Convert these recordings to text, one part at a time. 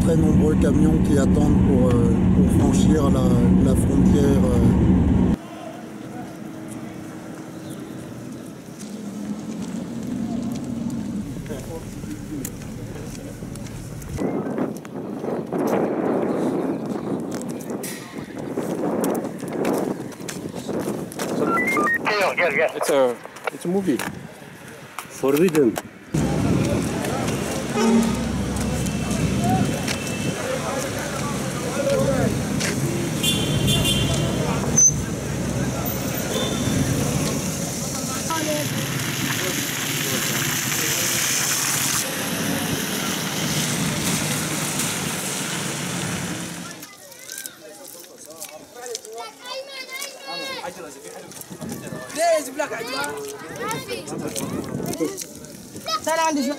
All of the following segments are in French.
très nombreux camions qui attendent pour franchir la frontière. It's a movie. Forbidden. تعال عندي شوي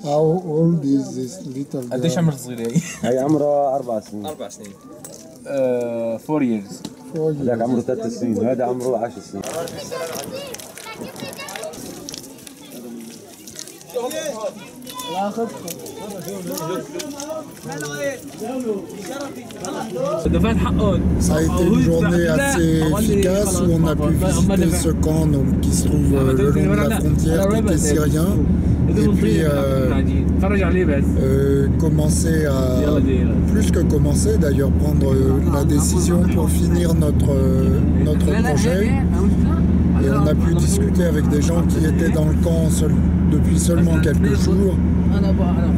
How old is this little girl? قديش عمر صغير هي؟ هي عمرها 4 سنين. 4 سنين. 4 years. هذاك عمره 3 سنين وهذا عمره 10 سنين. Ça a été une journée assez efficace où on a pu visiter ce camp donc, qui se trouve le long de la frontière côté syrien et puis commencer à, plus que commencer d'ailleurs, prendre la décision pour finir notre projet. Et on a pu discuter avec des gens qui étaient dans le camp depuis seulement quelques jours.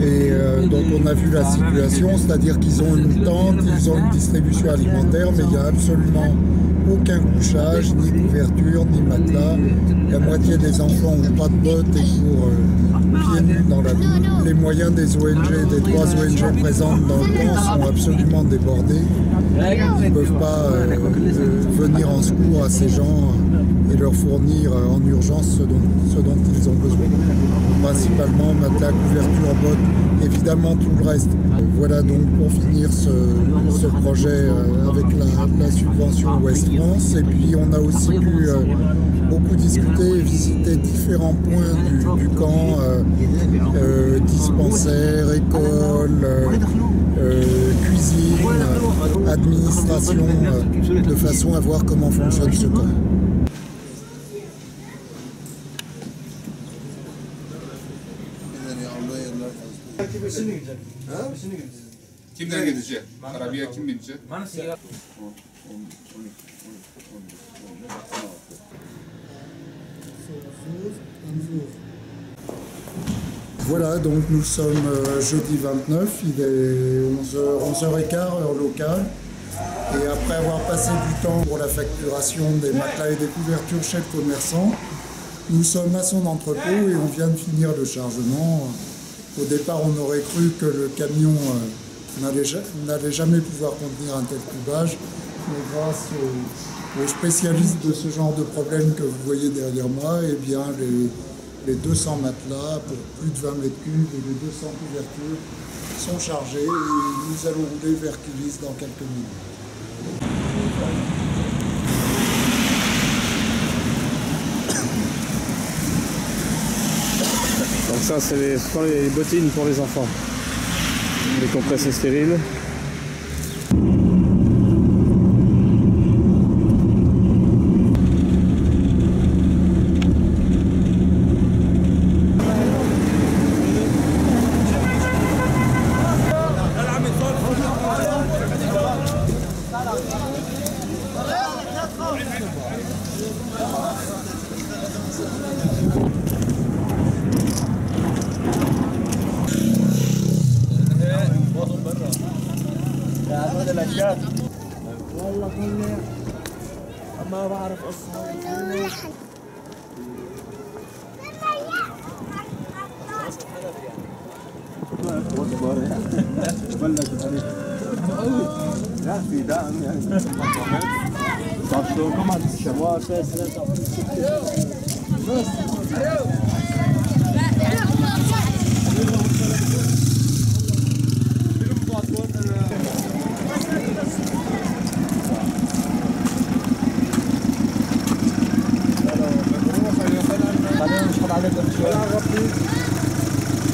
Et donc on a vu la situation, c'est-à-dire qu'ils ont une tente, ils ont une distribution alimentaire, mais il n'y a absolument aucun couchage, ni couverture, ni matelas. La moitié des enfants n'ont pas de bottes et courent pieds nus dans la boue. Les moyens des ONG, des 3 ONG présentes dans le camp sont absolument débordés. Ils ne peuvent pas venir en secours à ces gens et leur fournir en urgence ce dont ils ont besoin. Principalement matelas, couverture, bottes, évidemment tout le reste. Voilà donc pour finir ce projet avec la subvention Ouest France. Et puis on a aussi pu beaucoup discuter et visiter différents points du camp, dispensaires, écoles, cuisine, administration, de façon à voir comment fonctionne ce camp. Kimler gidecek? Arabaya kim binecek? Voilà, donc nous sommes jeudi 29, il est 11h15 heure locale. Et après avoir passé du temps pour la facturation des matelas et des couvertures chez le commerçant, nous sommes à son entrepôt et on vient de finir le chargement. Au départ, on aurait cru que le camion n'allait jamais pouvoir contenir un tel cubage, mais grâce aux spécialistes de ce genre de problème que vous voyez derrière moi, eh bien, les 200 matelas pour plus de 20 mètres cubes et les 200 couvertures sont chargés et nous allons rouler vers Kilis dans quelques minutes. Donc ça, c'est les bottines pour les enfants. Les compresses stériles. والله كله ما بعرف اصلا لا في دعم يعني كمان الشوارع بس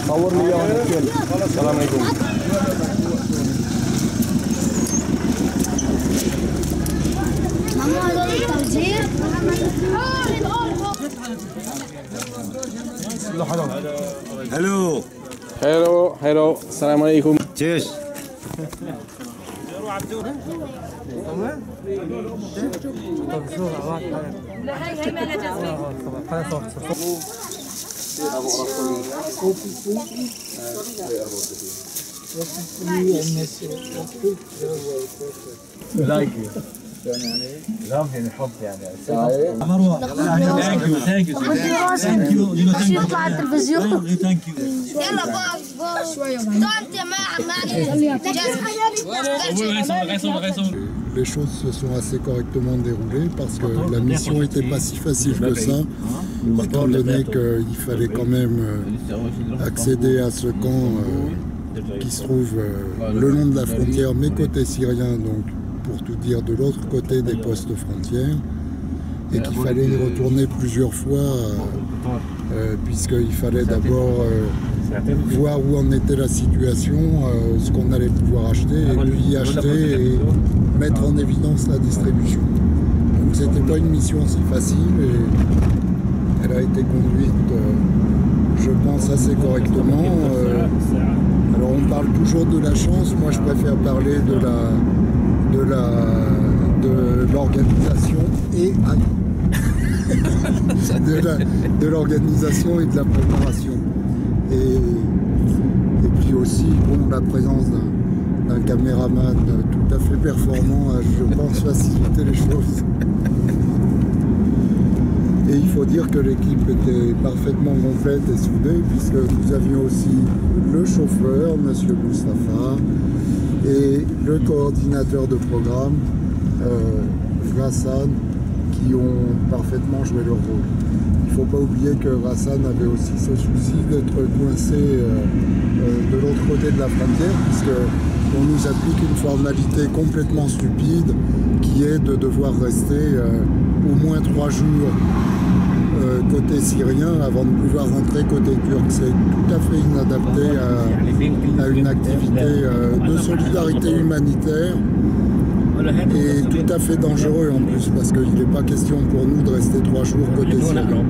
صور لي اياهم الاثنين. السلام عليكم. هلو هلو هلو السلام عليكم. تشيش يطلع على التلفزيون. يلا بابا شوية انت Les choses se sont assez correctement déroulées parce que la mission n'était pas si facile que ça, étant donné qu'il fallait quand même accéder à ce camp qui se trouve le long de la frontière, mais côté syrien, donc pour tout dire de l'autre côté des postes frontières, et qu'il fallait y retourner plusieurs fois, puisqu'il fallait d'abord voir où en était la situation, ce qu'on allait pouvoir acheter, et puis acheter et mettre en évidence la distribution. Donc c'était pas une mission si facile, et elle a été conduite, je pense, assez correctement. Alors on parle toujours de la chance, moi je préfère parler de l'organisation et de l'organisation et de la préparation. Et puis aussi, bon, la présence d'un caméraman tout à fait performant a, je pense, facilité les choses. Et il faut dire que l'équipe était parfaitement complète et soudée, puisque nous avions aussi le chauffeur, M. Moustapha, et le coordinateur de programme, Ghassan, qui ont parfaitement joué leur rôle. Il ne faut pas oublier que Ghassan avait aussi ce souci d'être coincé de l'autre côté de la frontière, puisqu'on nous applique une formalité complètement stupide, qui est de devoir rester au moins 3 jours côté syrien avant de pouvoir rentrer côté turc. C'est tout à fait inadapté à une activité de solidarité humanitaire, et tout à fait dangereux en plus, parce qu'il n'est pas question pour nous de rester 3 jours côté syrien.